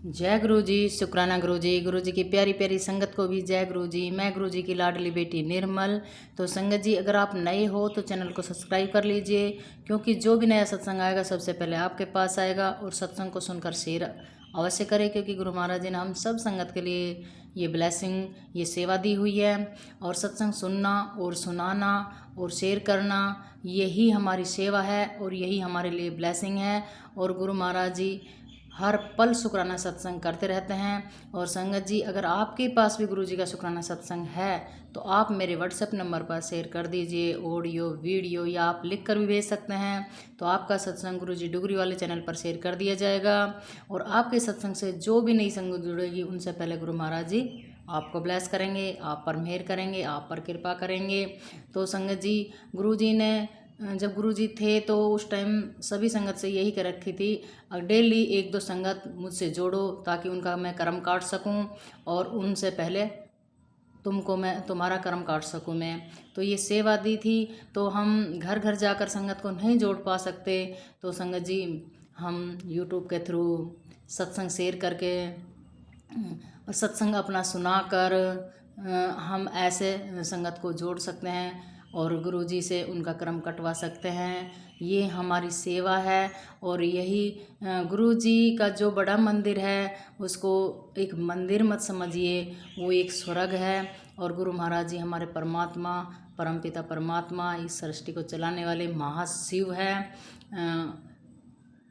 जय गुरु जी, शुक्राना गुरु जी की प्यारी प्यारी संगत को भी जय गुरु जी। मैं गुरु जी की लाडली बेटी निर्मल। तो संगत जी, अगर आप नए हो तो चैनल को सब्सक्राइब कर लीजिए, क्योंकि जो भी नया सत्संग आएगा सबसे पहले आपके पास आएगा। और सत्संग को सुनकर शेयर अवश्य करें, क्योंकि गुरु महाराज जी ने हम सब संगत के लिए ये ब्लेसिंग, ये सेवा दी हुई है। और सत्संग सुनना और सुनाना और शेयर करना, यही हमारी सेवा है और यही हमारे लिए ब्लेसिंग है। और गुरु महाराज जी हर पल शुक्राना सत्संग करते रहते हैं। और संगत जी, अगर आपके पास भी गुरु जी का शुक्राना सत्संग है तो आप मेरे व्हाट्सएप नंबर पर शेयर कर दीजिए, ऑडियो वीडियो, या आप लिख कर भी भेज सकते हैं। तो आपका सत्संग गुरु जी डुगरी वाले चैनल पर शेयर कर दिया जाएगा। और आपके सत्संग से जो भी नई संगत जुड़ेगी उनसे पहले गुरु महाराज जी आपको ब्लेस करेंगे, आप पर मेहर करेंगे, आप पर कृपा करेंगे। तो संगत जी, गुरु जी ने जब गुरु जी थे तो उस टाइम सभी संगत से यही कर रखी थी, डेली 1-2 संगत मुझसे जोड़ो ताकि उनका मैं कर्म काट सकूं, और उनसे पहले तुमको मैं तुम्हारा कर्म काट सकूं मैं। तो ये सेवा दी थी। तो हम घर घर जाकर संगत को नहीं जोड़ पा सकते, तो संगत जी हम यूट्यूब के थ्रू सत्संग शेयर करके और सत्संग अपना सुनाकर हम ऐसे संगत को जोड़ सकते हैं और गुरु जी से उनका कर्म कटवा सकते हैं। ये हमारी सेवा है। और यही गुरु जी का जो बड़ा मंदिर है उसको एक मंदिर मत समझिए, वो एक स्वर्ग है। और गुरु महाराज जी हमारे परमात्मा, परमपिता परमात्मा, इस सृष्टि को चलाने वाले महाशिव है।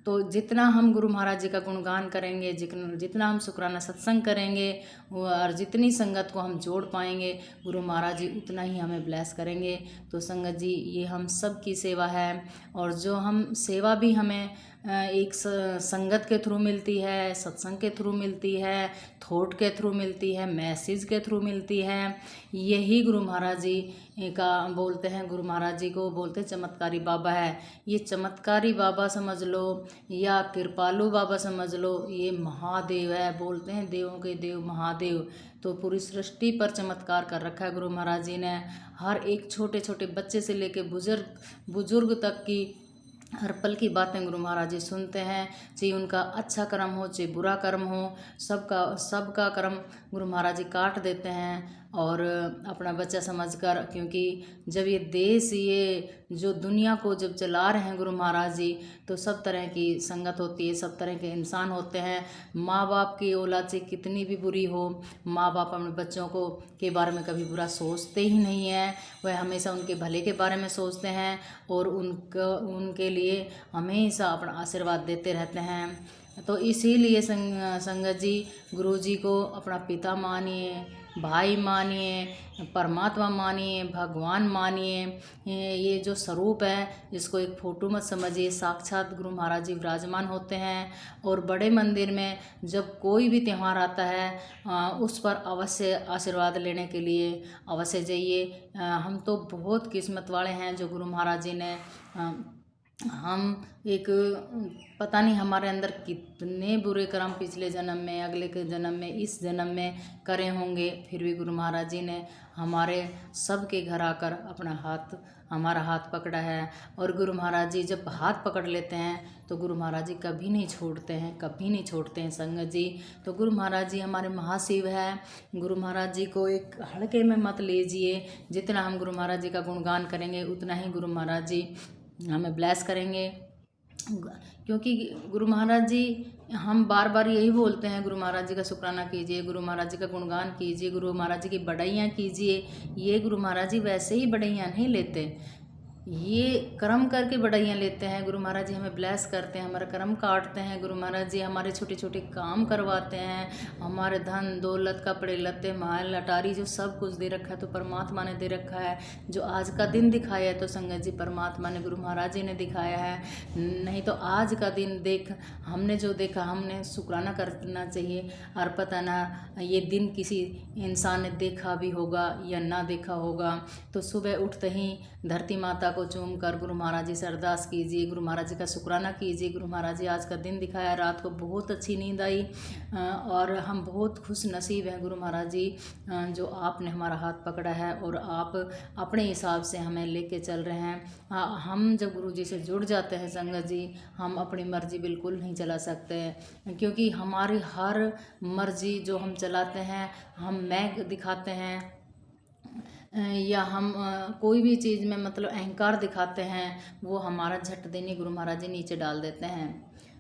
तो जितना हम गुरु महाराज जी का गुणगान करेंगे, जितना हम शुक्राना सत्संग करेंगे और जितनी संगत को हम जोड़ पाएंगे, गुरु महाराज जी उतना ही हमें ब्लेस करेंगे। तो संगत जी, ये हम सब की सेवा है। और जो हम सेवा भी हमें एक संगत के थ्रू मिलती है, सत्संग के थ्रू मिलती है, थॉट के थ्रू मिलती है, मैसेज के थ्रू मिलती है। यही गुरु महाराज जी का बोलते हैं, गुरु महाराज जी को बोलते हैं चमत्कारी बाबा है। ये चमत्कारी बाबा समझ लो या कृपालु बाबा समझ लो, ये महादेव है। बोलते हैं देवों के देव महादेव। तो पूरी सृष्टि पर चमत्कार कर रखा है गुरु महाराज जी ने। हर एक छोटे छोटे बच्चे से लेके बुजुर्ग तक की हर पल की बातें गुरु महाराज जी सुनते हैं। चाहे उनका अच्छा कर्म हो चाहे बुरा कर्म हो, सबका कर्म गुरु महाराज जी काट देते हैं और अपना बच्चा समझकर। क्योंकि जब ये देश, ये जो दुनिया को जब चला रहे हैं गुरु महाराज जी, तो सब तरह की संगत होती है, सब तरह के इंसान होते हैं। माँ बाप की औलाद से कितनी भी बुरी हो, माँ बाप अपने बच्चों को के बारे में कभी बुरा सोचते ही नहीं है। वह हमेशा उनके भले के बारे में सोचते हैं और उनके लिए हमेशा अपना आशीर्वाद देते रहते हैं। तो इसीलिए संगत जी, गुरु जी को अपना पिता मानिए, भाई मानिए, परमात्मा मानिए, भगवान मानिए। ये जो स्वरूप है इसको एक फ़ोटो मत समझिए, साक्षात गुरु महाराज जी विराजमान होते हैं। और बड़े मंदिर में जब कोई भी त्यौहार आता है उस पर अवश्य आशीर्वाद लेने के लिए अवश्य जाइए। हम तो बहुत किस्मत वाले हैं जो गुरु महाराज जी ने हम एक पता नहीं हमारे अंदर कितने बुरे कर्म पिछले जन्म में, अगले के जन्म में, इस जन्म में करे होंगे, फिर भी गुरु महाराज जी ने हमारे सबके घर आकर हमारा हाथ पकड़ा है। और गुरु महाराज जी जब हाथ पकड़ लेते हैं तो गुरु महाराज जी कभी नहीं छोड़ते हैं, कभी नहीं छोड़ते हैं संगत जी। तो गुरु महाराज जी हमारे महाशिव है। गुरु महाराज जी को एक हल्के में मत लीजिए। जितना हम गुरु महाराज जी का गुणगान करेंगे उतना ही गुरु महाराज जी हमें ब्लेस करेंगे। क्योंकि गुरु महाराज जी, हम बार बार यही बोलते हैं, गुरु महाराज जी का शुक्राना कीजिए, गुरु महाराज जी का गुणगान कीजिए, गुरु महाराज जी की बड़ाइयाँ कीजिए। ये गुरु महाराज जी वैसे ही बड़ाइयाँ नहीं लेते, ये कर्म करके बड़ाइयाँ लेते हैं। गुरु महाराज जी हमें ब्लेस करते हैं, हमारा कर्म काटते हैं। गुरु महाराज जी हमारे छोटे छोटे काम करवाते हैं, हमारे धन दौलत, कपड़े लत्ते, महल अटारी जो सब कुछ दे रखा है तो परमात्मा ने दे रखा है। जो आज का दिन दिखाया है तो संगत जी परमात्मा ने, गुरु महाराज जी ने दिखाया है। नहीं तो आज का दिन हमने जो देखा, हमने शुक्राना करना चाहिए। और पता ना ये दिन किसी इंसान ने देखा भी होगा या ना देखा होगा। तो सुबह उठते ही धरती माता को को चूम कर गुरु महाराज जी से अरदास कीजिए, गुरु महाराज जी का शुक्राना कीजिए। गुरु महाराज जी आज का दिन दिखाया, रात को बहुत अच्छी नींद आई और हम बहुत खुश नसीब हैं गुरु महाराज जी जो आपने हमारा हाथ पकड़ा है और आप अपने हिसाब से हमें लेके चल रहे हैं। हम जब गुरु जी से जुड़ जाते हैं संगत जी, हम अपनी मर्जी बिल्कुल नहीं चला सकते, क्योंकि हमारी हर मर्जी जो हम चलाते हैं, हम मैं दिखाते हैं या हम कोई भी चीज़ में मतलब अहंकार दिखाते हैं, वो हमारा झट देने गुरु महाराज जी नीचे डाल देते हैं।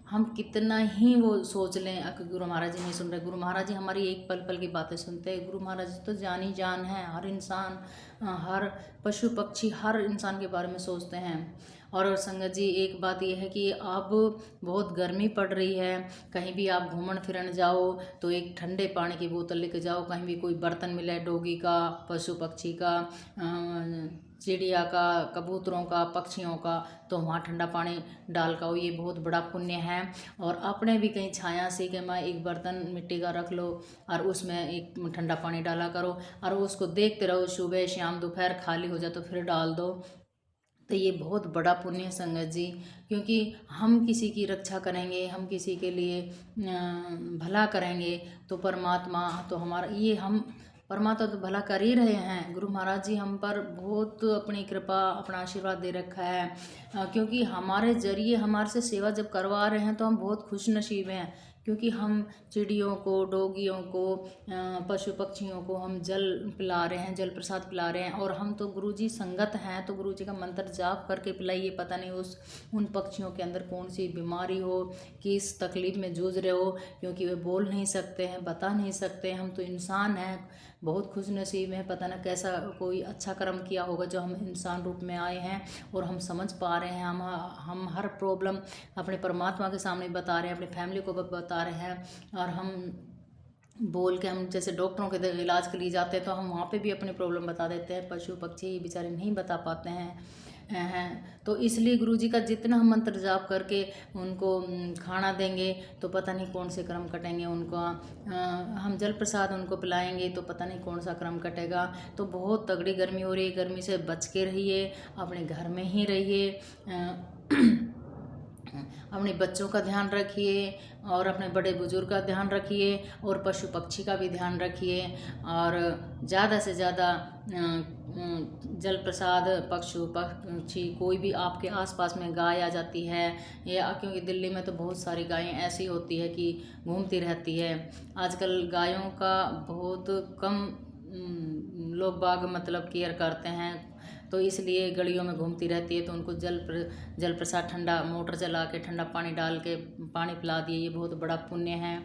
हम कितना ही वो सोच लें कि गुरु महाराज जी नहीं सुन रहे, गुरु महाराज जी हमारी एक पल पल की बातें सुनते हैं। गुरु महाराज जी तो जान ही जान है, हर इंसान, हर पशु पक्षी, हर इंसान के बारे में सोचते हैं। और संगत जी एक बात यह है कि अब बहुत गर्मी पड़ रही है, कहीं भी आप घूमन फिरन जाओ तो एक ठंडे पानी की बोतल लेके जाओ। कहीं भी कोई बर्तन मिले डोगी का, पशु पक्षी का, चिड़िया का, कबूतरों का, पक्षियों का, तो वहाँ ठंडा पानी डाल का हो, ये बहुत बड़ा पुण्य है। और अपने भी कहीं छाया से कि मैं एक बर्तन मिट्टी का रख लो और उसमें एक ठंडा पानी डाला करो और उसको देखते रहो, सुबह शाम दोपहर खाली हो जाए तो फिर डाल दो। तो ये बहुत बड़ा पुण्य है संगत जी, क्योंकि हम किसी की रक्षा करेंगे, हम किसी के लिए भला करेंगे तो परमात्मा तो हमारा ये हम परमात्मा तो भला कर ही रहे हैं। गुरु महाराज जी हम पर बहुत अपनी कृपा, अपना आशीर्वाद दे रखा है, क्योंकि हमारे जरिए हमारे से सेवा जब करवा रहे हैं तो हम बहुत खुश नसीब हैं, क्योंकि हम चिड़ियों को, डोगियों को, पशु पक्षियों को हम जल पिला रहे हैं, जल प्रसाद पिला रहे हैं। और हम तो गुरुजी संगत हैं तो गुरुजी का मंत्र जाप करके पिलाइए। पता नहीं उन पक्षियों के अंदर कौन सी बीमारी हो, किस तकलीफ में जूझ रहे हो, क्योंकि वे बोल नहीं सकते हैं, बता नहीं सकते। हम तो इंसान हैं, बहुत खुश नसीब हैं। पता ना कैसा कोई अच्छा कर्म किया होगा जो हम इंसान रूप में आए हैं और हम समझ पा रहे हैं। हम हर प्रॉब्लम अपने परमात्मा के सामने बता रहे हैं, अपनी फैमिली को बता रहे हैं। और हम बोल के, हम जैसे डॉक्टरों के इलाज के लिए जाते हैं तो हम वहाँ पे भी अपनी प्रॉब्लम बता देते हैं। पशु पक्षी बेचारे नहीं बता पाते हैं। तो इसलिए गुरुजी का जितना हम मंत्र जाप करके उनको खाना देंगे तो पता नहीं कौन से क्रम कटेंगे। उनको हम जल प्रसाद उनको पिलाएंगे तो पता नहीं कौन सा क्रम कटेगा। तो बहुत तगड़ी गर्मी हो रही है, गर्मी से बच के रहिए, अपने घर में ही रहिए, अपने बच्चों का ध्यान रखिए और अपने बड़े बुजुर्ग का ध्यान रखिए और पशु पक्षी का भी ध्यान रखिए। और ज़्यादा से ज़्यादा जल प्रसाद, पशु पक्षी, कोई भी आपके आसपास में गाय आ जाती है या, क्योंकि दिल्ली में तो बहुत सारी गायें ऐसी होती है कि घूमती रहती है। आजकल गायों का बहुत कम लोग बाग मतलब केयर करते हैं, तो इसलिए गलियों में घूमती रहती है। तो उनको जल प्रसाद ठंडा मोटर चला के ठंडा पानी डाल के पानी पिला दिए, ये बहुत बड़ा पुण्य है।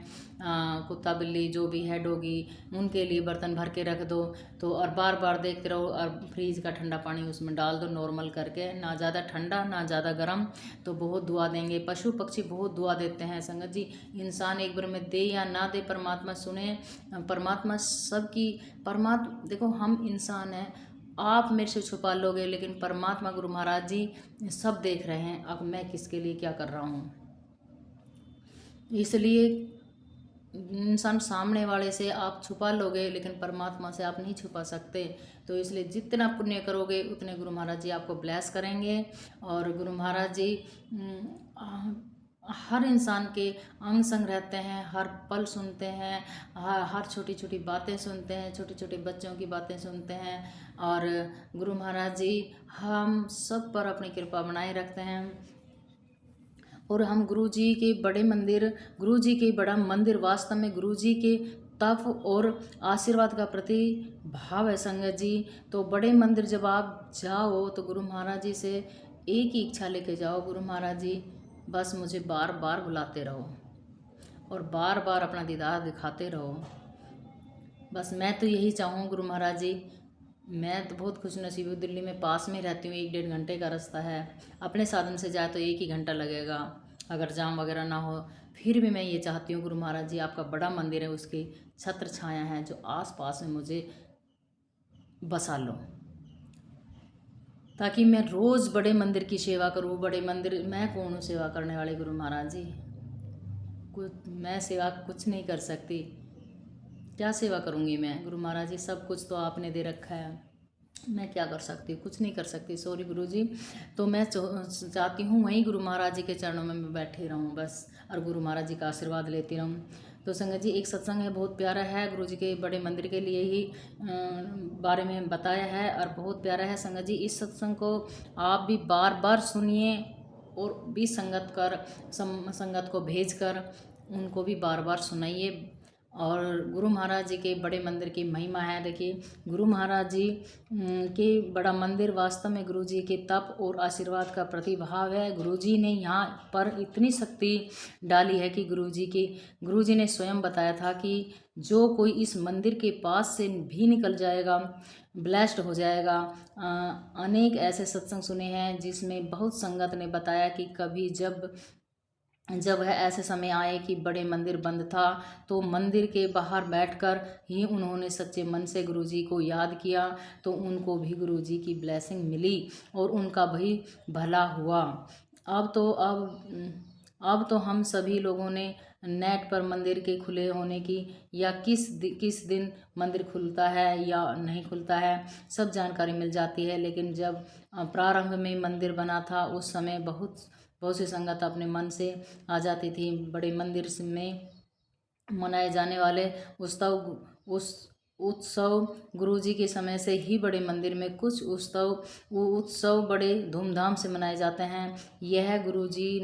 कुत्ता बिल्ली जो भी है, डोगी, उनके लिए बर्तन भर के रख दो तो, और बार बार देखते रहो और फ्रीज का ठंडा पानी उसमें डाल दो नॉर्मल करके, ना ज़्यादा ठंडा ना ज़्यादा गर्म, तो बहुत दुआ देंगे। पशु पक्षी बहुत दुआ देते हैं संगत जी। इंसान एक बार में दे या ना दे, परमात्मा सुने। परमात्मा सबकी, परमात्मा देखो हम इंसान हैं, आप मेरे से छुपा लोगे लेकिन परमात्मा गुरु महाराज जी सब देख रहे हैं अब मैं किसके लिए क्या कर रहा हूँ। इसलिए इंसान सामने वाले से आप छुपा लोगे लेकिन परमात्मा से आप नहीं छुपा सकते। तो इसलिए जितना पुण्य करोगे उतने गुरु महाराज जी आपको ब्लेस करेंगे। और गुरु महाराज जी हर इंसान के अंग संग रहते हैं, हर पल सुनते हैं, हर छोटी छोटी बातें सुनते हैं, छोटे छोटे बच्चों की बातें सुनते हैं। और गुरु महाराज जी हम सब पर अपनी कृपा बनाए रखते हैं। और हम गुरु जी के बड़े मंदिर, गुरु जी के बड़ा मंदिर वास्तव में गुरु जी के तप और आशीर्वाद का प्रति भाव है संगत जी। तो बड़े मंदिर जब आप जाओ तो गुरु महाराज जी से एक ही इच्छा लेके जाओ, गुरु महाराज जी बस मुझे बार बार बुलाते रहो और बार बार अपना दीदार दिखाते रहो। बस मैं तो यही चाहूँ गुरु महाराज जी। मैं तो बहुत खुश नसीब हूँ, दिल्ली में पास में रहती हूँ, 1-1.5 घंटे का रास्ता है। अपने साधन से जाए तो 1 ही घंटा लगेगा अगर जाम वगैरह ना हो। फिर भी मैं ये चाहती हूँ गुरु महाराज जी आपका बड़ा मंदिर है, उसकी छत्र छाया है जो आस पास में मुझे बसा लो, ताकि मैं रोज़ बड़े मंदिर की सेवा करूँ। बड़े मंदिर, मैं कौन हूँ सेवा करने वाले गुरु महाराज जी? मैं सेवा कुछ नहीं कर सकती, क्या सेवा करूँगी मैं? गुरु महाराज जी सब कुछ तो आपने दे रखा है। मैं क्या कर सकती हूँ, कुछ नहीं कर सकती, सॉरी गुरुजी। तो मैं चाहती हूँ वहीं गुरु महाराज जी के चरणों में मैं बैठी रहूँ बस, और गुरु महाराज जी का आशीर्वाद लेती रहूँ। तो संगत जी, एक सत्संग है, बहुत प्यारा है, गुरु जी के बड़े मंदिर के लिए ही बारे में बताया है और बहुत प्यारा है संगत जी। इस सत्संग को आप भी बार बार सुनिए और भी संगत को भेज कर उनको भी बार बार सुनाइए। और गुरु महाराज जी के बड़े मंदिर की महिमा है। देखिए, गुरु महाराज जी के बड़ा मंदिर वास्तव में गुरु जी के तप और आशीर्वाद का प्रतिभाव है। गुरु जी ने यहाँ पर इतनी शक्ति डाली है कि गुरु जी ने स्वयं बताया था कि जो कोई इस मंदिर के पास से भी निकल जाएगा ब्लेस्ड हो जाएगा। अनेक ऐसे सत्संग सुने हैं जिसमें बहुत संगत ने बताया कि कभी जब है ऐसे समय आए कि बड़े मंदिर बंद था, तो मंदिर के बाहर बैठकर ही उन्होंने सच्चे मन से गुरुजी को याद किया, तो उनको भी गुरुजी की ब्लेसिंग मिली और उनका भी भला हुआ। अब तो हम सभी लोगों ने नेट पर मंदिर के खुले होने की या किस दिन मंदिर खुलता है या नहीं खुलता है सब जानकारी मिल जाती है। लेकिन जब प्रारंभ में मंदिर बना था उस समय बहुत सी संगत अपने मन से आ जाती थी। बड़े मंदिर में मनाए जाने वाले उत्सव गुरुजी के समय से ही बड़े मंदिर में कुछ उत्सव बड़े धूमधाम से मनाए जाते हैं। यह गुरुजी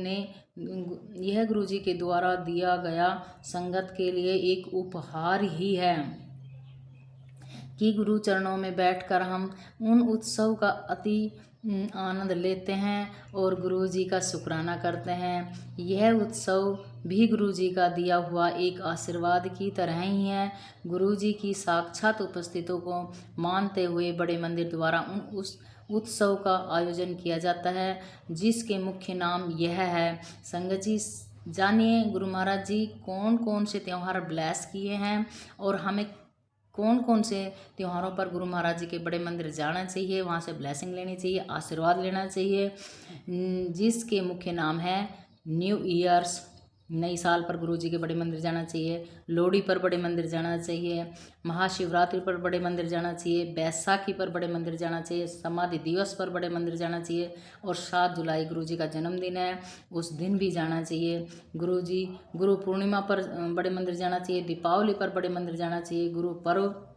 के द्वारा दिया गया संगत के लिए एक उपहार ही है कि गुरु चरणों में बैठकर हम उन उत्सव का अति आनंद लेते हैं और गुरु जी का शुक्राना करते हैं। यह उत्सव भी गुरु जी का दिया हुआ एक आशीर्वाद की तरह ही है। गुरु जी की साक्षात उपस्थितियों को मानते हुए बड़े मंदिर द्वारा उस उत्सव का आयोजन किया जाता है, जिसके मुख्य नाम यह है। संगत जी, जानिए गुरु महाराज जी कौन कौन से त्यौहार ब्लेस किए हैं और हमें कौन कौन से त्योहारों पर गुरु महाराज जी के बड़े मंदिर जाना चाहिए, वहाँ से ब्लेसिंग लेनी चाहिए, आशीर्वाद लेना चाहिए। जिसके मुख्य नाम है न्यू ईयर्स, नई साल पर गुरु जी के बड़े मंदिर जाना चाहिए, लोहड़ी पर बड़े मंदिर जाना चाहिए, महाशिवरात्रि पर बड़े मंदिर जाना चाहिए, बैसाखी पर बड़े मंदिर जाना चाहिए, समाधि दिवस पर बड़े मंदिर जाना चाहिए और 7 जुलाई गुरु जी का जन्मदिन है, उस दिन भी जाना चाहिए। गुरु पूर्णिमा पर बड़े मंदिर जाना चाहिए, दीपावली पर बड़े मंदिर जाना चाहिए, गुरु पर्व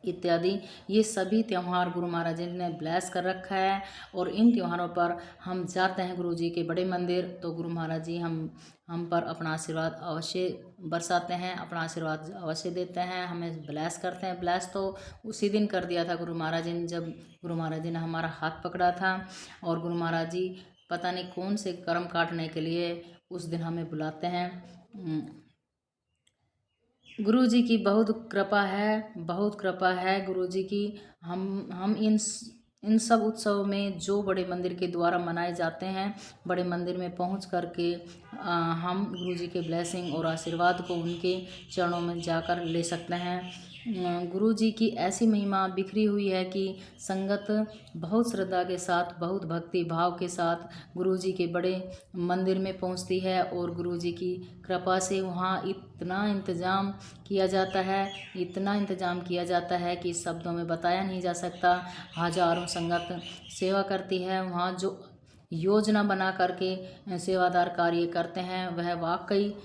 इत्यादि। ये सभी त्यौहार गुरु महाराज जी ने ब्लेस कर रखा है और इन त्योहारों पर हम जाते हैं गुरु जी के बड़े मंदिर, तो गुरु महाराज जी हम पर अपना आशीर्वाद अवश्य बरसाते हैं, अपना आशीर्वाद अवश्य देते हैं, हमें ब्लेस करते हैं। ब्लेस तो उसी दिन कर दिया था गुरु महाराज जी ने, जब गुरु महाराज जी ने हमारा हाथ पकड़ा था। और गुरु महाराज जी पता नहीं कौन से कर्म काटने के लिए उस दिन हमें बुलाते हैं। गुरु जी की बहुत कृपा है गुरु जी की। हम इन सब उत्सव में जो बड़े मंदिर के द्वारा मनाए जाते हैं, बड़े मंदिर में पहुंच करके हम गुरु जी के ब्लेसिंग और आशीर्वाद को उनके चरणों में जाकर ले सकते हैं। गुरु जी की ऐसी महिमा बिखरी हुई है कि संगत बहुत श्रद्धा के साथ, बहुत भक्ति भाव के साथ गुरु जी के बड़े मंदिर में पहुंचती है और गुरु जी की कृपा से वहाँ इतना इंतज़ाम किया जाता है कि शब्दों में बताया नहीं जा सकता। हजारों संगत सेवा करती है वहाँ, जो योजना बना करके सेवादार कार्य करते हैं वह वाकई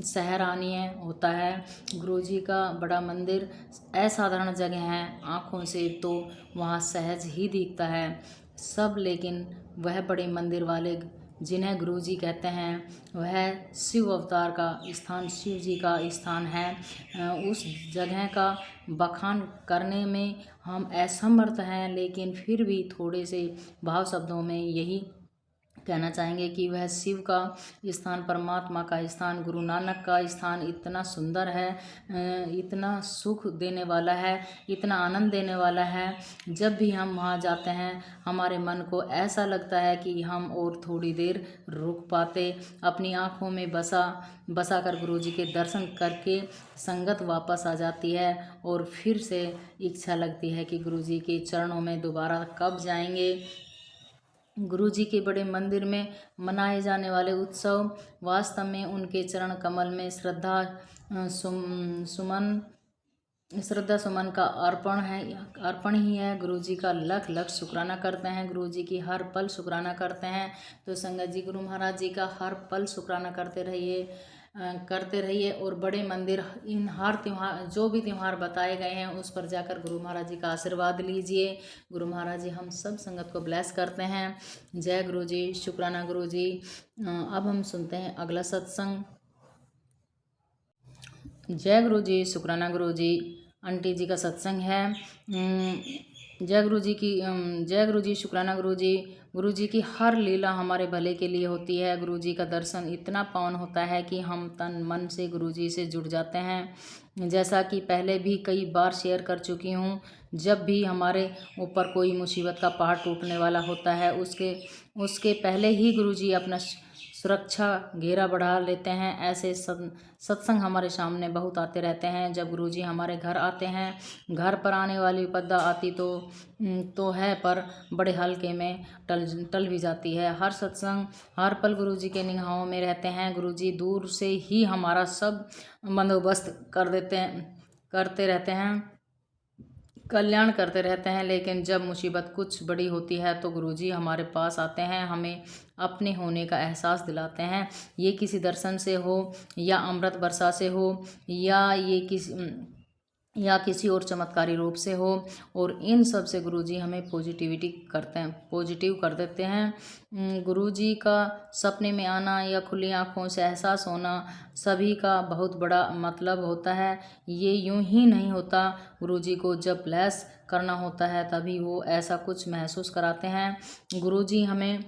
सराहनीय होता है। गुरु जी का बड़ा मंदिर असाधारण जगह है, आँखों से तो वहाँ सहज ही दिखता है सब, लेकिन वह बड़े मंदिर वाले जिन्हें गुरु जी कहते हैं वह शिव अवतार का स्थान, शिव जी का स्थान है। उस जगह का बखान करने में हम असमर्थ हैं, लेकिन फिर भी थोड़े से भाव शब्दों में यही कहना चाहेंगे कि वह शिव का स्थान, परमात्मा का स्थान, गुरु नानक का स्थान इतना सुंदर है, इतना सुख देने वाला है, इतना आनंद देने वाला है। जब भी हम वहाँ जाते हैं हमारे मन को ऐसा लगता है कि हम और थोड़ी देर रुक पाते, अपनी आँखों में बसा कर गुरु जी के दर्शन करके संगत वापस आ जाती है और फिर से इच्छा लगती है कि गुरु जी के चरणों में दोबारा कब जाएंगे। गुरु जी के बड़े मंदिर में मनाए जाने वाले उत्सव वास्तव में उनके चरण कमल में श्रद्धा सुमन श्रद्धा सुमन का अर्पण ही है। गुरु जी का लख लख शुक्राना करते हैं, गुरु जी की हर पल शुक्राना करते हैं। तो संगत जी गुरु महाराज जी का हर पल शुक्राना करते रहिए और बड़े मंदिर इन हर त्यौहार, जो भी त्यौहार बताए गए हैं उस पर जाकर गुरु महाराज जी का आशीर्वाद लीजिए। गुरु महाराज जी हम सब संगत को ब्लेस करते हैं। जय गुरु जी, शुक्राना गुरु जी। अब हम सुनते हैं अगला सत्संग। जय गुरु जी, शुक्राना गुरु जी। आंटी जी का सत्संग है। जय गुरु जी की जय गुरु जी, शुक्राना गुरु जी। गुरु जी की हर लीला हमारे भले के लिए होती है। गुरु जी का दर्शन इतना पावन होता है कि हम तन मन से गुरु जी से जुड़ जाते हैं। जैसा कि पहले भी कई बार शेयर कर चुकी हूँ, जब भी हमारे ऊपर कोई मुसीबत का पहाड़ टूटने वाला होता है उसके पहले ही गुरु जी अपना सुरक्षा घेरा बढ़ा लेते हैं। ऐसे सत्संग हमारे सामने बहुत आते रहते हैं। जब गुरुजी हमारे घर आते हैं, घर पर आने वाली विपदा आती तो है, पर बड़े हल्के में टल भी जाती है। हर सत्संग हर पल गुरुजी के निगाहों में रहते हैं। गुरुजी दूर से ही हमारा सब बंदोबस्त करते रहते हैं, कल्याण करते रहते हैं। लेकिन जब मुसीबत कुछ बड़ी होती है तो गुरुजी हमारे पास आते हैं, हमें अपने होने का एहसास दिलाते हैं। ये किसी दर्शन से हो या अमृत वर्षा से हो या किसी और चमत्कारी रूप से हो, और इन सब से गुरुजी हमें पॉजिटिव कर देते हैं। गुरुजी का सपने में आना या खुली आँखों से एहसास होना सभी का बहुत बड़ा मतलब होता है। ये यूं ही नहीं होता। गुरुजी को जब ब्लेस करना होता है तभी वो ऐसा कुछ महसूस कराते हैं। गुरुजी हमें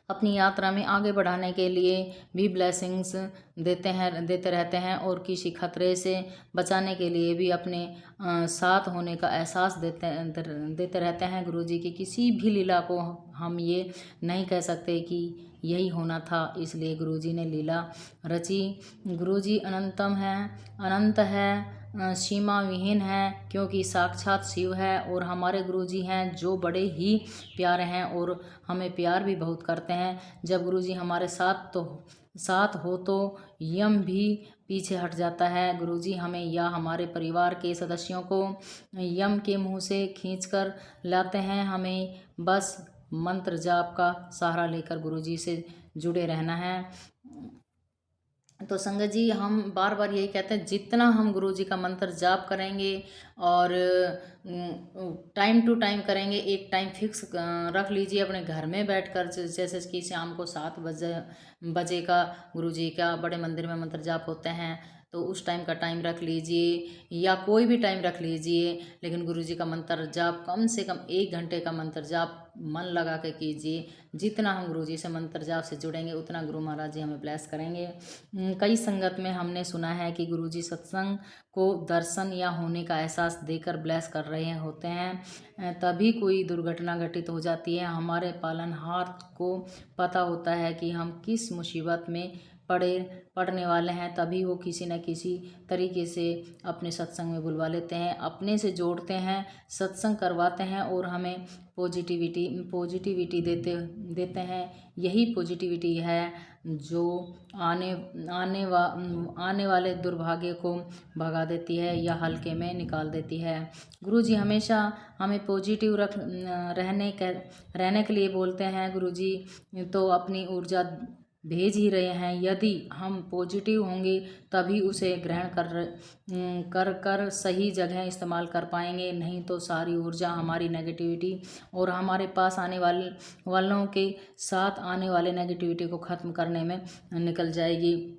अपनी यात्रा में आगे बढ़ाने के लिए भी ब्लेसिंग्स देते रहते हैं, और किसी खतरे से बचाने के लिए भी अपने साथ होने का एहसास देते रहते हैं। गुरुजी की किसी भी लीला को हम ये नहीं कह सकते कि यही होना था, इसलिए गुरुजी ने लीला रची। गुरुजी अनंत है, सीमा विहीन है, क्योंकि साक्षात शिव है, और हमारे गुरुजी हैं जो बड़े ही प्यारे हैं और हमें प्यार भी बहुत करते हैं। जब गुरुजी हमारे साथ हो तो यम भी पीछे हट जाता है। गुरुजी हमें या हमारे परिवार के सदस्यों को यम के मुंह से खींचकर लाते हैं। हमें बस मंत्र जाप का सहारा लेकर गुरुजी से जुड़े रहना है। तो संगत जी हम बार बार यही कहते हैं, जितना हम गुरु जी का मंत्र जाप करेंगे और टाइम टू टाइम करेंगे, एक टाइम फिक्स रख लीजिए अपने घर में बैठकर, जैसे कि शाम को 7 बजे का गुरु जी का बड़े मंदिर में मंत्र जाप होते हैं, तो उस टाइम का टाइम रख लीजिए या कोई भी टाइम रख लीजिए, लेकिन गुरु जी का मंत्र जाप कम से कम 1 घंटे का मंत्र जाप मन लगा के कीजिए। जितना हम गुरु जी से मंत्र जाप से जुड़ेंगे उतना गुरु महाराज जी हमें ब्लेस करेंगे। कई संगत में हमने सुना है कि गुरु जी सत्संग को दर्शन या होने का एहसास देकर ब्लेस कर रहे होते हैं, तभी कोई दुर्घटना घटित हो जाती है। हमारे पालनहार को पता होता है कि हम किस मुसीबत में पड़ने वाले हैं, तभी वो किसी न किसी तरीके से अपने सत्संग में बुलवा लेते हैं, अपने से जोड़ते हैं, सत्संग करवाते हैं और हमें पॉजिटिविटी देते हैं। यही पॉजिटिविटी है जो आने वाले दुर्भाग्य को भगा देती है या हल्के में निकाल देती है। गुरुजी हमेशा हमें पॉजिटिव रहने के लिए बोलते हैं। गुरुजी तो अपनी ऊर्जा भेज ही रहे हैं। यदि हम पॉजिटिव होंगे तभी उसे ग्रहण कर सही जगह इस्तेमाल कर पाएंगे, नहीं तो सारी ऊर्जा हमारी नेगेटिविटी और हमारे पास आने वालों के साथ आने वाले नेगेटिविटी को ख़त्म करने में निकल जाएगी।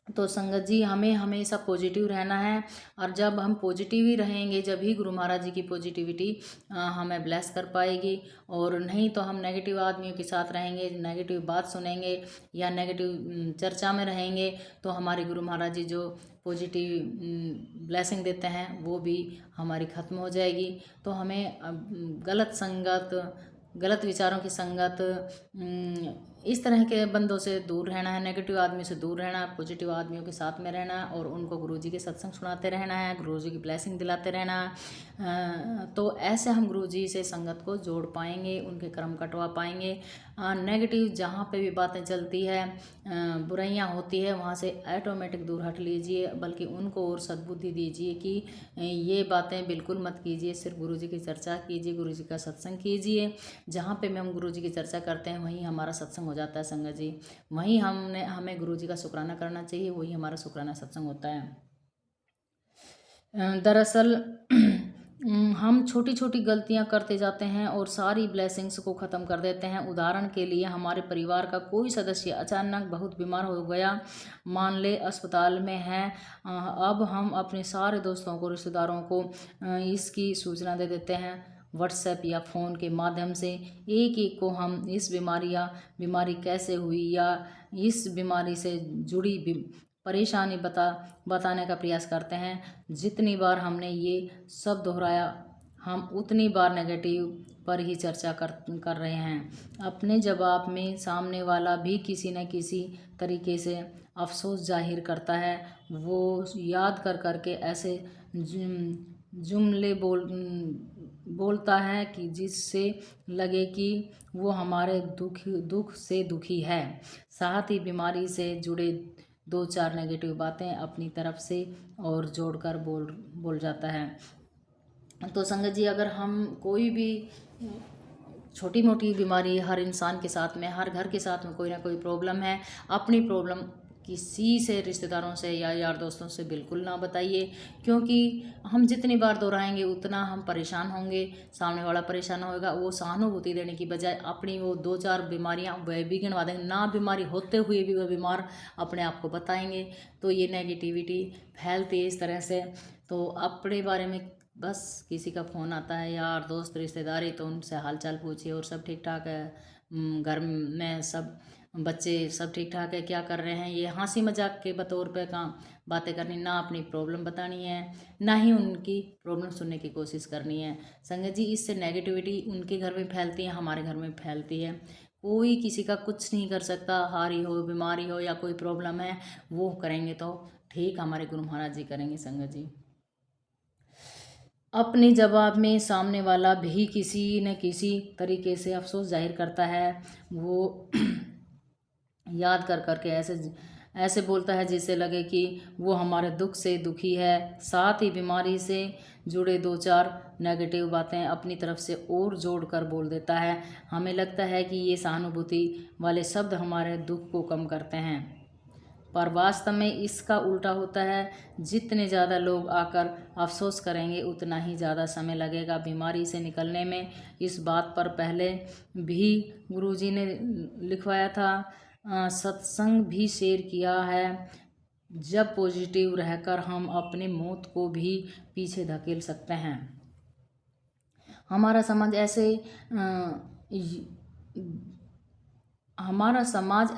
तो संगत जी हमें हमेशा पॉजिटिव रहना है, और जब हम पॉजिटिव ही रहेंगे जब ही गुरु महाराज जी की पॉजिटिविटी हमें ब्लेस कर पाएगी, और नहीं तो हम नेगेटिव आदमियों के साथ रहेंगे, नेगेटिव बात सुनेंगे या नेगेटिव चर्चा में रहेंगे, तो हमारे गुरु महाराज जी जो पॉजिटिव ब्लेसिंग देते हैं वो भी हमारी ख़त्म हो जाएगी। तो हमें गलत विचारों की संगत, इस तरह के बंदों से दूर रहना है, नेगेटिव आदमी से दूर रहना है, पॉजिटिव आदमियों के साथ में रहना है और उनको गुरुजी के सत्संग सुनाते रहना है, गुरुजी की ब्लेसिंग दिलाते रहना है। तो ऐसे हम गुरुजी से संगत को जोड़ पाएंगे, उनके कर्म कटवा पाएंगे। नेगेटिव जहाँ पे भी बातें चलती है, बुराइयाँ होती है, वहाँ से ऑटोमेटिक दूर हट लीजिए, बल्कि उनको और सद्बुद्धि दीजिए कि ये बातें बिल्कुल मत कीजिए। सिर्फ गुरु जी की चर्चा कीजिए, गुरु जी का सत्संग कीजिए। जहाँ पे हम गुरु जी की चर्चा करते हैं वहीं हमारा सत्संग हो जाता है संगत जी। वहीं हमें गुरु जी का शुक्राना करना चाहिए, वही हमारा शुक्राना सत्संग होता है। दरअसल हम छोटी छोटी गलतियां करते जाते हैं और सारी ब्लेसिंग्स को ख़त्म कर देते हैं। उदाहरण के लिए हमारे परिवार का कोई सदस्य अचानक बहुत बीमार हो गया, मान ले अस्पताल में है। अब हम अपने सारे दोस्तों को, रिश्तेदारों को इसकी सूचना दे देते हैं व्हाट्सएप या फ़ोन के माध्यम से। एक एक को हम इस बीमारी कैसे हुई या इस बीमारी से जुड़ी परेशानी बताने का प्रयास करते हैं। जितनी बार हमने ये सब दोहराया, हम उतनी बार नेगेटिव पर ही चर्चा कर रहे हैं। अपने जवाब में सामने वाला भी किसी न किसी तरीके से अफसोस जाहिर करता है। वो याद करके ऐसे जुमले बोलता है कि जिससे लगे कि वो हमारे दुख से दुखी है। साथ ही बीमारी से जुड़े 2-4 नेगेटिव बातें अपनी तरफ से और जोड़कर बोल जाता है। तो संगत जी, अगर हम कोई भी छोटी मोटी बीमारी, हर इंसान के साथ में, हर घर के साथ में कोई ना कोई प्रॉब्लम है, अपनी प्रॉब्लम किसी से, रिश्तेदारों से या यार दोस्तों से बिल्कुल ना बताइए, क्योंकि हम जितनी बार दोहराएंगे उतना हम परेशान होंगे, सामने वाला परेशान होगा। वो सहानुभूति देने की बजाय अपनी वो 2-4 बीमारियां वह भी गिनवा देंगे, ना बीमारी होते हुए भी वह बीमार अपने आप को बताएंगे। तो ये नेगेटिविटी फैलती है इस तरह से। तो अपने बारे में बस किसी का फ़ोन आता है, यार दोस्त रिश्तेदारी, तो उनसे हाल चाल पूछिए और सब ठीक ठाक है, घर में सब बच्चे सब ठीक ठाक है, क्या कर रहे हैं, ये हंसी मजाक के बतौर पे काम बातें करनी, ना अपनी प्रॉब्लम बतानी है, ना ही उनकी प्रॉब्लम सुनने की कोशिश करनी है। संगत जी, इससे नेगेटिविटी उनके घर में फैलती है, हमारे घर में फैलती है। कोई किसी का कुछ नहीं कर सकता, हारी हो, बीमारी हो या कोई प्रॉब्लम है, वो करेंगे तो ठीक हमारे गुरु महाराज जी करेंगे। संगत जी, अपने जवाब में सामने वाला भी किसी न किसी तरीके से अफसोस जाहिर करता है। वो याद करके ऐसे बोलता है जिससे लगे कि वो हमारे दुख से दुखी है। साथ ही बीमारी से जुड़े 2-4 नेगेटिव बातें अपनी तरफ से और जोड़ कर बोल देता है। हमें लगता है कि ये सहानुभूति वाले शब्द हमारे दुख को कम करते हैं, पर वास्तव में इसका उल्टा होता है। जितने ज़्यादा लोग आकर अफसोस करेंगे उतना ही ज़्यादा समय लगेगा बीमारी से निकलने में। इस बात पर पहले भी गुरुजी ने लिखवाया था, सत्संग भी शेयर किया है। जब पॉजिटिव रहकर हम अपनी मौत को भी पीछे धकेल सकते हैं। हमारा समाज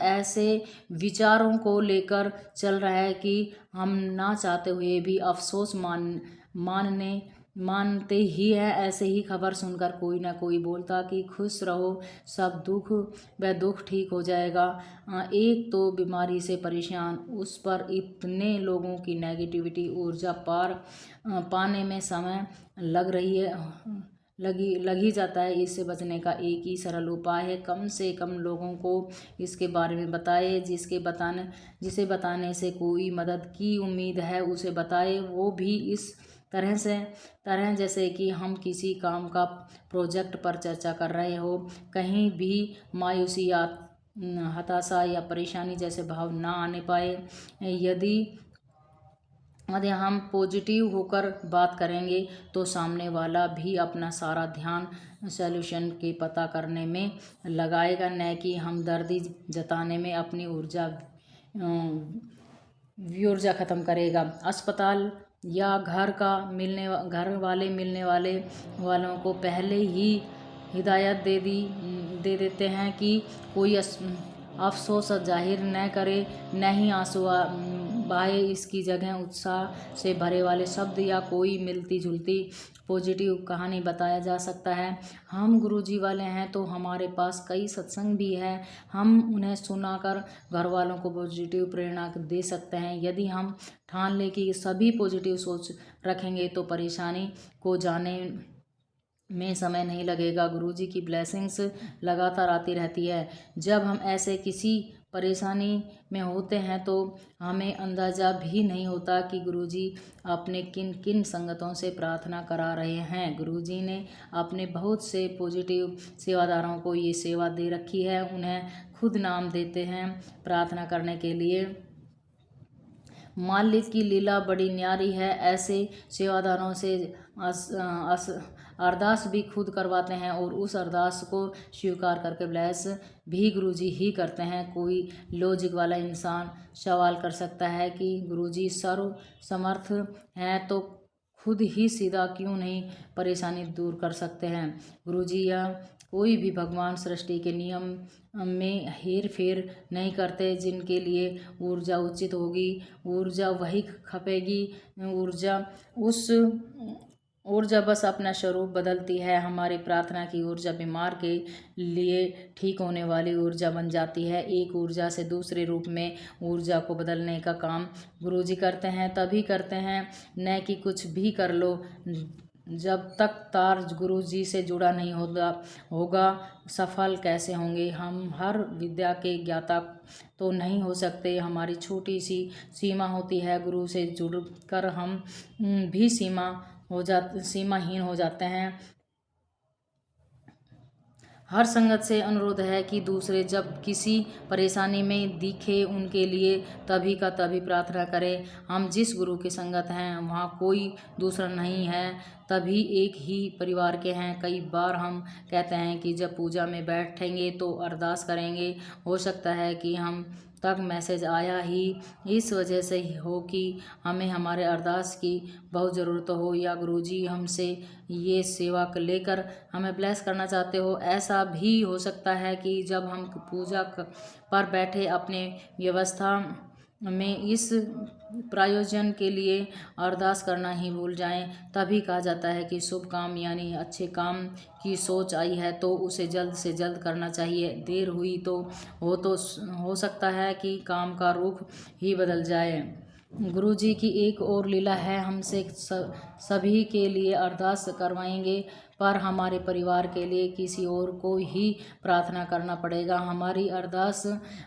ऐसे विचारों को लेकर चल रहा है कि हम ना चाहते हुए भी अफसोस मानते ही है। ऐसे ही खबर सुनकर कोई ना कोई बोलता कि खुश रहो, सब दुख ठीक हो जाएगा। एक तो बीमारी से परेशान, उस पर इतने लोगों की नेगेटिविटी ऊर्जा पाने में समय लग ही जाता है। इससे बचने का एक ही सरल उपाय है, कम से कम लोगों को इसके बारे में बताए। जिसे बताने से कोई मदद की उम्मीद है उसे बताए, वो भी इस तरह जैसे कि हम किसी काम का प्रोजेक्ट पर चर्चा कर रहे हो। कहीं भी मायूसी या हताशा या परेशानी जैसे भाव ना आने पाए। यदि हम पॉजिटिव होकर बात करेंगे तो सामने वाला भी अपना सारा ध्यान सॉल्यूशन के पता करने में लगाएगा, न कि हमदर्दी जताने में अपनी ऊर्जा ख़त्म करेगा। अस्पताल या घर वाले मिलने वालों को पहले ही हिदायत दे देते हैं कि कोई अफसोस जाहिर न करे, न ही आंसू बहाए। इसकी जगह उत्साह से भरे वाले शब्द या कोई मिलती जुलती पॉजिटिव कहानी बताया जा सकता है। हम गुरुजी वाले हैं तो हमारे पास कई सत्संग भी है, हम उन्हें सुनाकर घर वालों को पॉजिटिव प्रेरणा दे सकते हैं। यदि हम ठान लें कि सभी पॉजिटिव सोच रखेंगे तो परेशानी को जाने में समय नहीं लगेगा। गुरुजी की ब्लेसिंग्स लगातार आती रहती है। जब हम ऐसे किसी परेशानी में होते हैं तो हमें अंदाज़ा भी नहीं होता कि गुरुजी अपने किन किन संगतों से प्रार्थना करा रहे हैं। गुरुजी ने अपने बहुत से पॉजिटिव सेवादारों को ये सेवा दे रखी है। उन्हें खुद नाम देते हैं प्रार्थना करने के लिए। मालिक की लीला बड़ी न्यारी है। ऐसे सेवादारों से अरदास भी खुद करवाते हैं और उस अरदास को स्वीकार करके ब्लेस भी गुरुजी ही करते हैं। कोई लॉजिक वाला इंसान सवाल कर सकता है कि गुरुजी सर्व समर्थ हैं तो खुद ही सीधा क्यों नहीं परेशानी दूर कर सकते हैं। गुरुजी या कोई भी भगवान सृष्टि के नियम में हेर फेर नहीं करते। जिनके लिए ऊर्जा उचित होगी ऊर्जा वही खपेगी। ऊर्जा बस अपना स्वरूप बदलती है। हमारी प्रार्थना की ऊर्जा बीमार के लिए ठीक होने वाली ऊर्जा बन जाती है। एक ऊर्जा से दूसरे रूप में ऊर्जा को बदलने का काम गुरुजी करते हैं। तभी करते हैं न कि कुछ भी कर लो। जब तक तार गुरुजी से जुड़ा नहीं होगा सफल कैसे होंगे। हम हर विद्या के ज्ञाता तो नहीं हो सकते। हमारी छोटी सी सीमा होती है। गुरु से जुड़कर हम भी सीमाहीन हो जाते हैं। हर संगत से अनुरोध है कि दूसरे जब किसी परेशानी में दिखे उनके लिए तभी का तभी प्रार्थना करें। हम जिस गुरु की संगत हैं वहाँ कोई दूसरा नहीं है, तभी एक ही परिवार के हैं। कई बार हम कहते हैं कि जब पूजा में बैठेंगे तो अरदास करेंगे। हो सकता है कि हम तक मैसेज आया ही इस वजह से हो कि हमें हमारे अरदास की बहुत ज़रूरत हो या गुरुजी हमसे ये सेवा लेकर हमें ब्लेस करना चाहते हो। ऐसा भी हो सकता है कि जब हम पूजा पर बैठे अपने व्यवस्था में इस प्रायोजन के लिए अरदास करना ही भूल जाएं। तभी कहा जाता है कि शुभ काम यानी अच्छे काम की सोच आई है तो उसे जल्द से जल्द करना चाहिए। देर हुई तो हो सकता है कि काम का रुख ही बदल जाए। गुरुजी की एक और लीला है। हमसे सभी के लिए अरदास करवाएंगे पर हमारे परिवार के लिए किसी और को ही प्रार्थना करना पड़ेगा। हमारी अरदास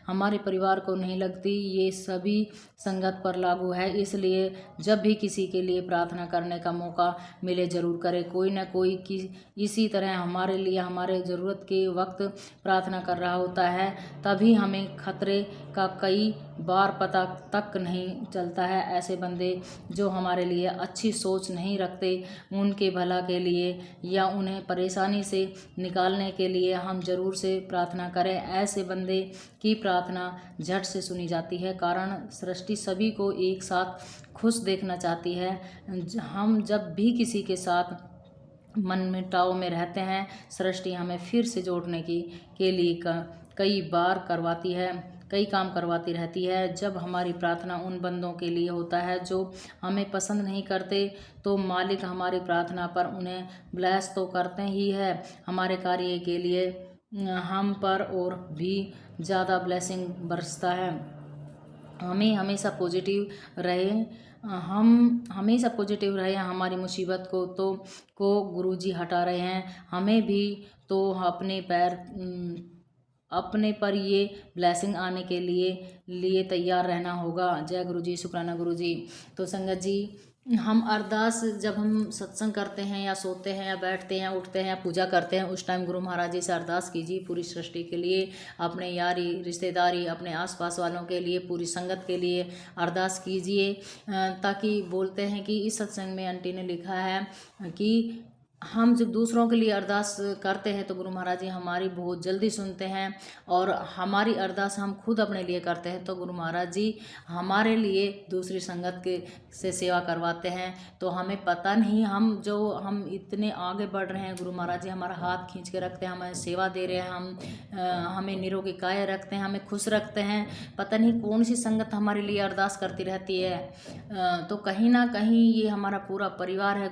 हमारे परिवार को नहीं लगती। ये सभी संगत पर लागू है। इसलिए जब भी किसी के लिए प्रार्थना करने का मौका मिले ज़रूर करें। कोई ना कोई इसी तरह हमारे लिए हमारे ज़रूरत के वक्त प्रार्थना कर रहा होता है। तभी हमें खतरे का कई बार पता तक नहीं चलता है। ऐसे बंदे जो हमारे लिए अच्छी सोच नहीं रखते उनके भला के लिए या उन्हें परेशानी से निकालने के लिए हम ज़रूर से प्रार्थना करें। ऐसे बंदे की प्रार्थना झट से सुनी जाती है। कारण सृष्टि सभी को एक साथ खुश देखना चाहती है। हम जब भी किसी के साथ मन मिटाव में रहते हैं सृष्टि हमें फिर से जोड़ने के लिए कई काम करवाती रहती है। जब हमारी प्रार्थना उन बंदों के लिए होता है जो हमें पसंद नहीं करते तो मालिक हमारी प्रार्थना पर उन्हें ब्लेस तो करते ही है। हमारे कार्य के लिए हम पर और भी ज़्यादा ब्लेसिंग बरसता है। हमें हमेशा पॉजिटिव रहे। हमारी मुसीबत को गुरुजी हटा रहे हैं। हमें भी तो अपने पर ये ब्लेसिंग आने के लिए तैयार रहना होगा। जय गुरुजी, शुक्राना गुरुजी। तो संगत जी हम अरदास जब हम सत्संग करते हैं या सोते हैं या बैठते हैं उठते हैं या पूजा करते हैं उस टाइम गुरु महाराज जी से अरदास कीजिए पूरी सृष्टि के लिए, अपने यारी रिश्तेदारी अपने आसपास वालों के लिए, पूरी संगत के लिए अरदास कीजिए। ताकि बोलते हैं कि इस सत्संग में आंटी ने लिखा है कि हम जब दूसरों के लिए अरदास करते हैं तो गुरु महाराज जी हमारी बहुत जल्दी सुनते हैं और हमारी अरदास हम खुद अपने लिए करते हैं तो गुरु महाराज जी हमारे लिए दूसरी संगत से सेवा करवाते हैं। तो हमें पता नहीं हम इतने आगे बढ़ रहे हैं। गुरु महाराज जी हमारा हाथ खींच के रखते हैं, हमें सेवा दे रहे हैं, हमें निरोगी काया रखते हैं, हमें खुश रखते हैं। पता नहीं कौन सी संगत हमारे लिए अरदास करती रहती है। तो कहीं ना कहीं ये हमारा पूरा परिवार है,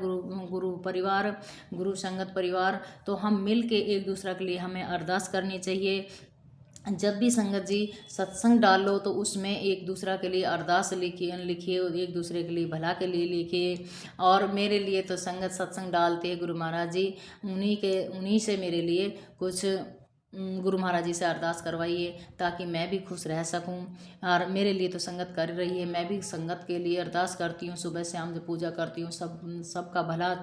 गुरु संगत परिवार। तो हम मिल के एक दूसरे के लिए हमें अरदास करनी चाहिए। जब भी संगत जी सत्संग डालो तो उसमें एक दूसरा के लिए अरदास लिखिए एक दूसरे के लिए भला के लिए लिखिए। और मेरे लिए तो संगत सत्संग डालते हैं गुरु महाराज जी, उन्हीं से मेरे लिए कुछ गुरु महाराज जी से अरदास करवाइए ताकि मैं भी खुश रह सकूं। और मेरे लिए तो संगत कर रही है, मैं भी संगत के लिए अरदास करती हूँ, सुबह शाम जो पूजा करती हूँ, सबका भला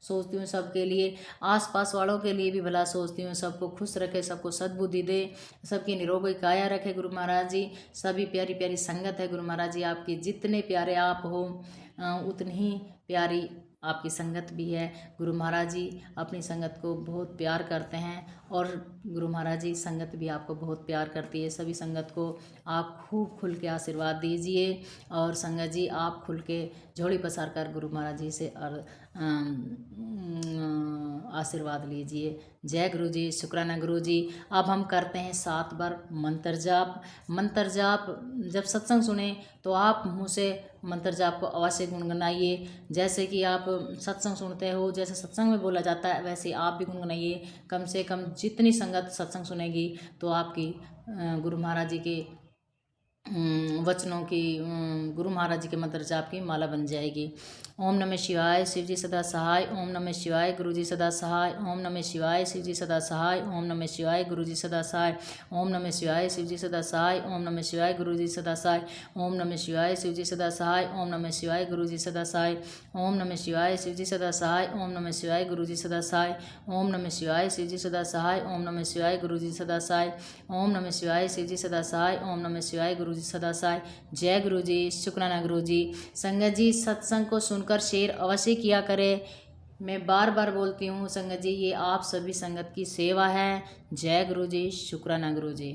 सोचती हूँ, सबके लिए आसपास वालों के लिए भी भला सोचती हूँ, सबको खुश रखे, सबको सद्बुद्धि दे, सबकी निरोगी काया रखे गुरु महाराज जी। सभी प्यारी प्यारी संगत है गुरु महाराज जी, आपके जितने प्यारे आप हो उतनी ही प्यारी आपकी संगत भी है। गुरु महाराज जी अपनी संगत को बहुत प्यार करते हैं और गुरु महाराज जी संगत भी आपको बहुत प्यार करती है। सभी संगत को आप खूब खुल के आशीर्वाद दीजिए और संगत जी आप खुल के झोली पसार कर गुरु महाराज जी से आशीर्वाद लीजिए। जय गुरु जी, शुक्राना गुरु जी। अब हम करते हैं 7 बार मंत्र जाप। मंत्र जाप जब सत्संग सुने तो आप मुँह से मंत्र जाप को अवश्य गुनगुनाइए। जैसे कि आप सत्संग सुनते हो, जैसे सत्संग में बोला जाता है वैसे आप भी गुनगुनाइए। कम से कम जितनी संगत सत्संग सुनेगी तो आपकी गुरु महाराज जी के वचनों की, गुरु महाराज जी के मंत्र जाप की माला बन जाएगी। ओम नमः शिवाय, शिव जी सदा सहाय। ओम नमः शिवाय, गुरु जी सदा सहाय। ओम नमः शिवाय, शिव जी सदा सहाय। ओम नमः शिवाय, गुरु जी सदा सहाय। ओम नमः शिवाय, शिव जी सदा सहाय। ओम नमः शिवाय, गुरु जी सदा सहाय। ओम नमः शिवाय, शिव जी सदा सहाय। ओम नमः शिवाय, गुरु जी सदा सहाय। ओम नमः शिवाय, शिव जी सदा सहाय। ओम नमः शिवाय, गुरु जी सदा सहाय। ओम नमः शिवाय, शिव जी सदा सहाय। ओम नमः शिवाय, गुरु जी सदा सहाय। ओम नमः शिवाय, शिव जी सदा सहाय। ओम नमः शिवाय, गुरु जी सदा सहाय। जय गुरु जी, शुक्राना गुरु जी। संगत जी सत्संग को सुनकर शेयर अवश्य किया करें। मैं बार बार बोलती हूँ संगत जी, ये आप सभी संगत की सेवा है। जय गुरु जी, शुक्राना गुरु जी।